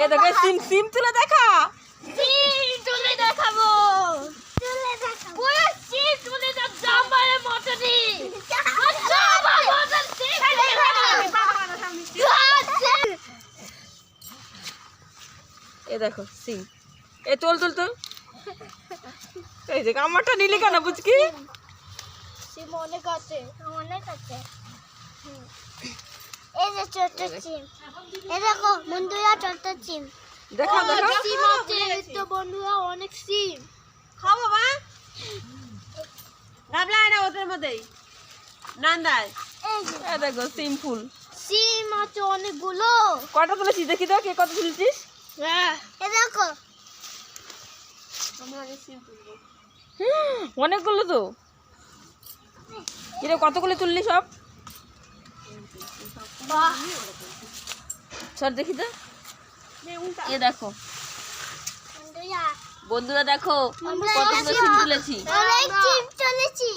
এ দেখো সিম সিম তুলে দেখা। সিম তুলে দেখাবো। তুলে দেখাবো। পুরো সিম তুলে দাও জামারে মতনি। জামা মতন সিম তুলে দাও। এ দেখো সিম। এ তোল তোল তোল। এই যে আমারটা নিলি কেন বুঝকি? সিম অনেক আছে। অনেক আছে। এই যে ছোট সিম। এই দেখো বন্ধুরা ছোট সিম। দেখা দেখা। সিম আছে তো বন্ধুরা অনেক সিম। খাও বাবা গাবলা না ওদের মধ্যেই নান্দাই এই যে এ দেখো সিম ফুল। সিম আছে অনেকগুলো। কয়টা তুলেছিস দেখি তো, কে কত তুলেছিস? হ্যাঁ এই দেখো আমরা আগে সিম তুলবো। অনেকগুলো তো। কিরে কতগুলো তুললি সব? বাহ সর দেখি তো। এ দেখো বন্ধুরা বন্ধুরা দেখো কতগুলো সিম তুলেছি। অনেক সিম তুলেছি।